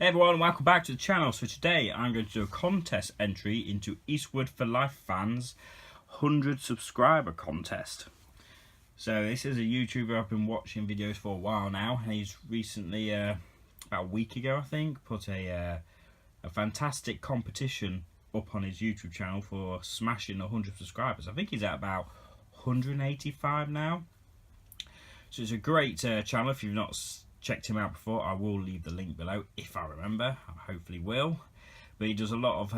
Hey everyone, welcome back to the channel. So today I'm going to do a contest entry into Eastwood4life fans 100 subscriber contest. So this is a YouTuber I've been watching videos for a while now, and he's recently, about a week ago I think, put a fantastic competition up on his YouTube channel for smashing 100 subscribers. I think he's at about 185 now. So it's a great channel. If you've not checked him out before, I will leave the link below if I remember. I hopefully will. But he does a lot of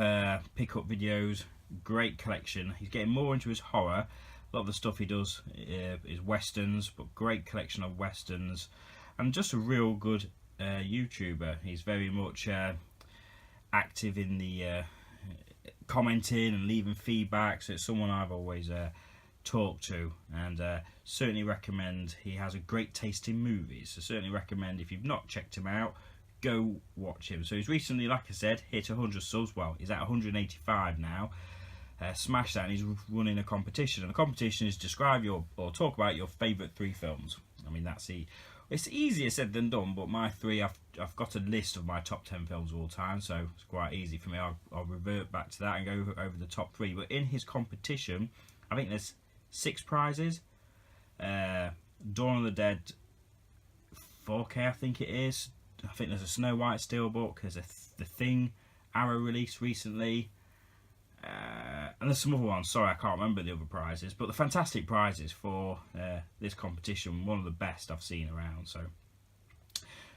pick-up videos, great collection. He's getting more into his horror. A lot of the stuff he does is westerns, but great collection of westerns, and just a real good YouTuber. He's very much active in the commenting and leaving feedback, so it's someone I've always talk to, and certainly recommend. He has a great taste in movies, so certainly recommend, if you've not checked him out, go watch him. So he's recently, like I said, hit 100 subs. Well, he's at 185 now. Smashed that, and he's running a competition, and the competition is describe your, or talk about your favourite 3 films. I mean, it's easier said than done, but my 3, I've got a list of my top 10 films of all time, so it's quite easy for me. I'll revert back to that and go over the top 3. But in his competition, I think there's 6 prizes. Dawn of the Dead 4K, I think it is. I think there's a Snow White Steelbook. There's The Thing Arrow released recently. And there's some other ones. Sorry, I can't remember the other prizes. But the fantastic prizes for this competition. One of the best I've seen around.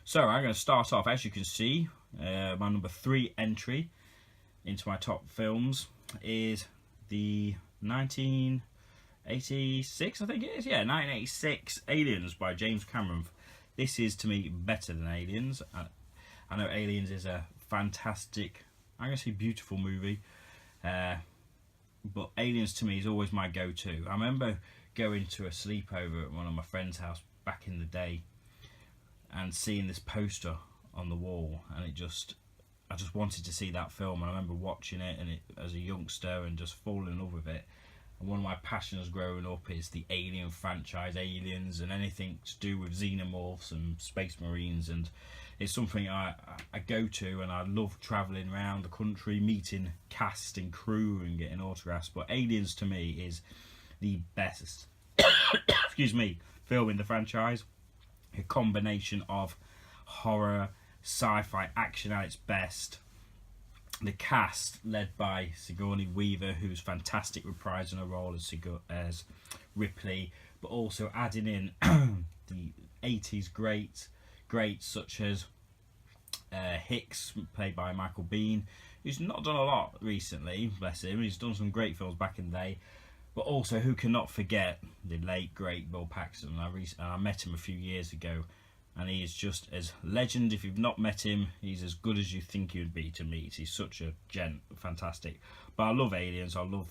So I'm going to start off. As you can see, my number 3 entry into my top films is the 1986, I think it is, yeah, 1986 Aliens by James Cameron. This is, to me, better than Aliens. I know Aliens is a fantastic, I'm going to say beautiful movie, but Aliens to me is always my go-to. I remember going to a sleepover at one of my friend's house back in the day and seeing this poster on the wall, and I just wanted to see that film. And I remember watching it, and as a youngster, and just falling in love with it. One of my passions growing up is the Alien franchise, Aliens, and anything to do with xenomorphs and space marines, and it's something I go to, and I love travelling around the country, meeting cast and crew and getting autographs. But Aliens to me is the best excuse me, film in the franchise. A combination of horror, sci-fi, action at its best. The cast, led by Sigourney Weaver, who's fantastic reprising her role as Ripley, but also adding in the 80s greats such as Hicks, played by Michael Biehn, who's not done a lot recently, bless him. He's done some great films back in the day, but also who cannot forget the late great Bill Paxton. I met him a few years ago, and he is just as legend. If you've not met him, he's as good as you think he would be to meet. He's such a gent, fantastic. But I love Aliens. I love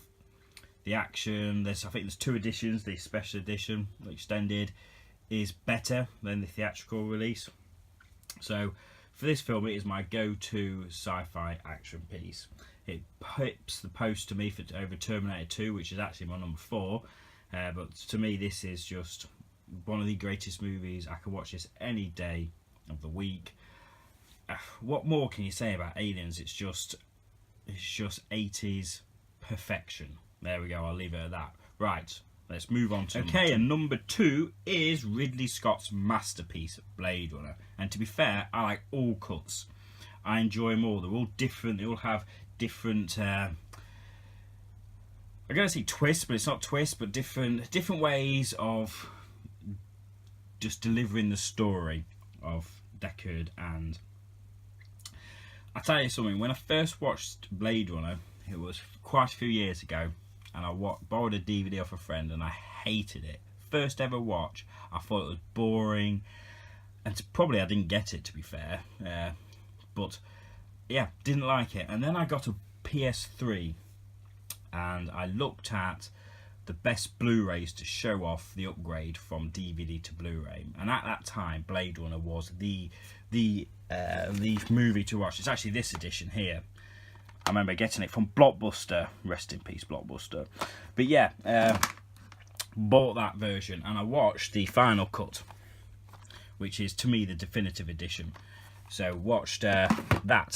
the action. I think there's 2 editions. The special edition, the extended, is better than the theatrical release. So for this film, it is my go-to sci-fi action piece. It pips the post to me over Terminator 2, which is actually my number 4. But to me, this is just one of the greatest movies. I can watch this any day of the week. What more can you say about Aliens? It's just 80s perfection. There we go, I'll leave it at that. Right, let's move on to okay, and number 2 is Ridley Scott's masterpiece, Blade Runner. And to be fair, I like all cuts. I enjoy them all. They're all different. They all have different I'm going to say twists, but it's not twists, but different ways of just delivering the story of Deckard. And I'll tell you something, when I first watched Blade Runner, it was quite a few years ago, and I borrowed a DVD off a friend, and I hated it. First ever watch, I thought it was boring, and probably I didn't get it, to be fair, but yeah, didn't like it. And then I got a PS3, and I looked at the best Blu-rays to show off the upgrade from DVD to Blu-ray, and at that time Blade Runner was the movie to watch. It's actually this edition here. I remember getting it from Blockbuster, rest in peace Blockbuster. But yeah, bought that version, and I watched the final cut, which is to me the definitive edition. So watched that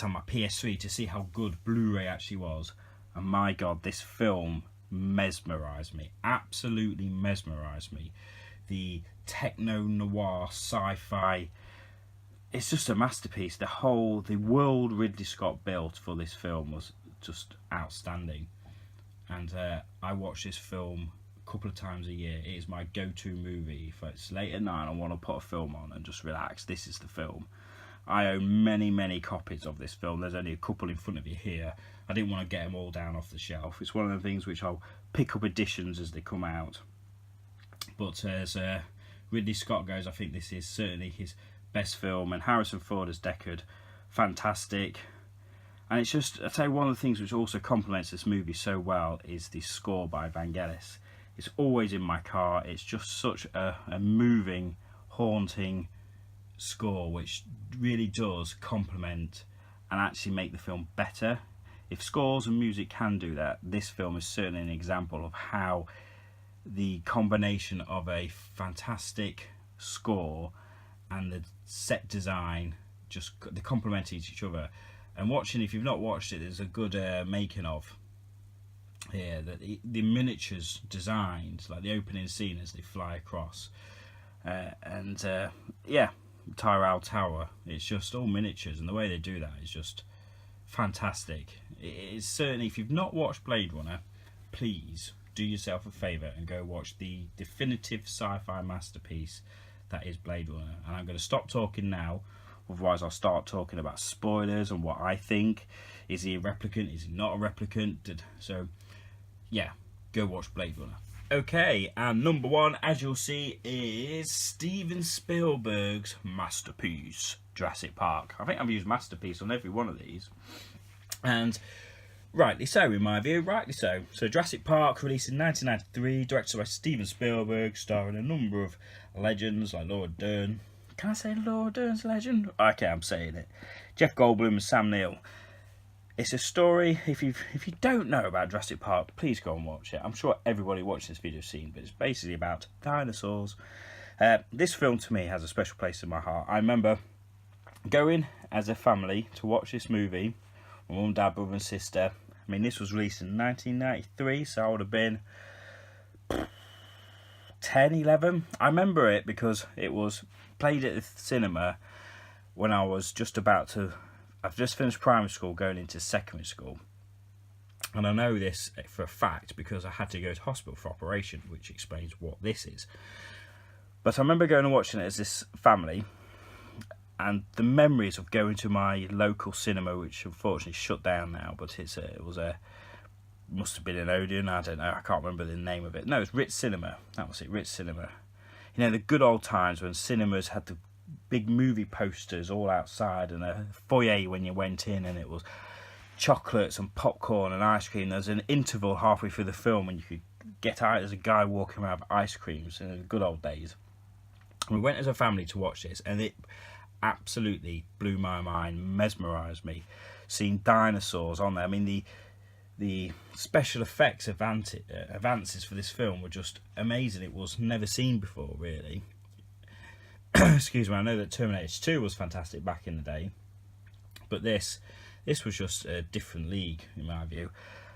on my PS3 to see how good Blu-ray actually was, and my god, this film mesmerised me, absolutely mesmerised me. The techno-noir sci-fi, it's just a masterpiece. The world Ridley Scott built for this film was just outstanding, and I watch this film a couple of times a year. It is my go-to movie. If it's late at night and I want to put a film on and just relax, this is the film. I own many copies of this film. There's only a couple in front of you here. I didn't want to get them all down off the shelf. It's one of the things which I'll pick up editions as they come out. But as Ridley Scott goes, I think this is certainly his best film. And Harrison Ford as Deckard, fantastic. And it's just, I tell you, one of the things which also complements this movie so well is the score by Vangelis. It's always in my car. It's just such a moving, haunting score, which really does complement and actually make the film better. If scores and music can do that, this film is certainly an example of how the combination of a fantastic score and the set design, just they complement each other. And watching, if you've not watched it, there's a good making of here, that the miniatures designed, like the opening scene as they fly across, yeah, Tyrell Tower, it's just all miniatures, and the way they do that is just fantastic. It's certainly, if you've not watched Blade Runner, please do yourself a favour and go watch the definitive sci-fi masterpiece that is Blade Runner. And I'm going to stop talking now, otherwise I'll start talking about spoilers and what I think. Is he a replicant? Is he not a replicant? So yeah, go watch Blade Runner. Okay, and number one, as you'll see, is Steven Spielberg's masterpiece, Jurassic Park. I think I've used masterpiece on every one of these, and rightly so, in my view, rightly so. So Jurassic Park, released in 1993, directed by Steven Spielberg, starring a number of legends like Laura Dern. Can I say Laura Dern's legend? Okay, I'm saying it. Jeff Goldblum and Sam Neill. It's a story, if you don't know about Jurassic Park, please go and watch it. I'm sure everybody watching this video has seen, but it's basically about dinosaurs. This film to me has a special place in my heart. I remember going as a family to watch this movie, my mum, dad, brother and sister. I mean, this was released in 1993, so I would have been 10, 11. I remember it because it was played at the cinema when I was I've just finished primary school, going into secondary school. And I know this for a fact because I had to go to hospital for operation, which explains what this is. But I remember going and watching it as this family, and the memories of going to my local cinema, which unfortunately shut down now, but must have been an Odeon, I don't know, I can't remember the name of it. No, it was Ritz Cinema, that was it, Ritz Cinema. You know, the good old times when cinemas had the big movie posters all outside and a foyer when you went in, and it was chocolates and popcorn and ice cream. There's an interval halfway through the film when you could get out as a guy walking around with ice creams in the good old days. We went as a family to watch this, and it absolutely blew my mind, mesmerised me, seeing dinosaurs on there. I mean, the special effects advances for this film were just amazing. It was never seen before, really. Excuse me, I know that Terminator 2 was fantastic back in the day, but this was just a different league in my view.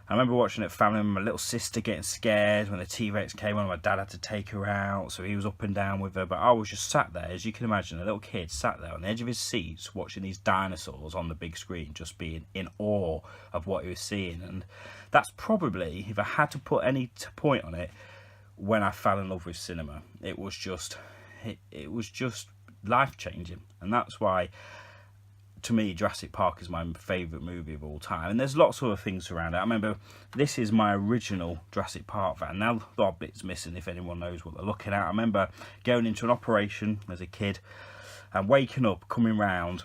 I remember watching it with family, my little sister getting scared when the T-Rex came on. My dad had to take her out, so he was up and down with her, but I was just sat there, as you can imagine, a little kid sat there on the edge of his seat watching these dinosaurs on the big screen, just being in awe of what he was seeing. And that's probably, if I had to put any point on it, when I fell in love with cinema. It was just life-changing, and that's why, to me, Jurassic Park is my favourite movie of all time. And there's lots of other things around it. I remember this is my original Jurassic Park van. Now the odd bit's missing, if anyone knows what they're looking at. I remember going into an operation as a kid and waking up, coming round,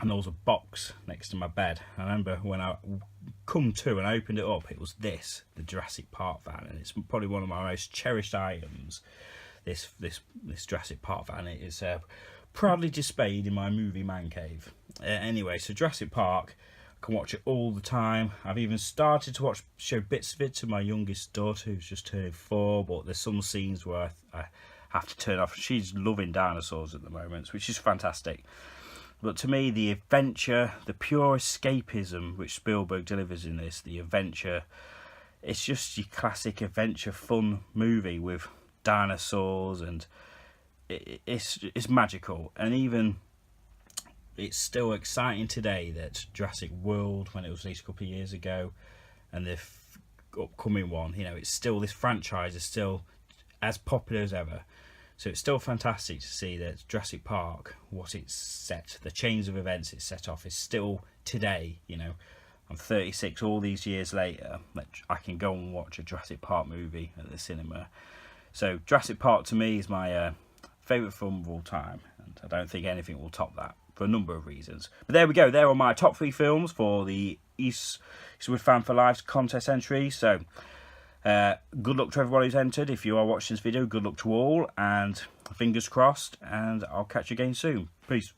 and there was a box next to my bed. I remember when I come to and I opened it up, it was the Jurassic Park van, and it's probably one of my most cherished items. This Jurassic Park van, it is proudly displayed in my movie man cave. Anyway, so Jurassic Park, I can watch it all the time. I've even started to show bits of it to my youngest daughter, who's just turned 4, but there's some scenes where I have to turn off. She's loving dinosaurs at the moment, which is fantastic. But to me, the adventure, the pure escapism which Spielberg delivers in this, the adventure, it's just your classic adventure fun movie with dinosaurs, and it's magical. And even it's still exciting today that Jurassic World, when it was released a couple of years ago, and the upcoming one, you know, it's still, this franchise is still as popular as ever. So it's still fantastic to see that Jurassic Park, what it's set, the chains of events it's set off, is still today. You know, I'm 36, all these years later, that I can go and watch a Jurassic Park movie at the cinema. So Jurassic Park to me is my favourite film of all time, and I don't think anything will top that for a number of reasons. But there we go, there are my top 3 films for the Eastwood Fan for Life contest entry. So good luck to everybody who's entered. If you are watching this video, good luck to all, and fingers crossed, and I'll catch you again soon. Peace.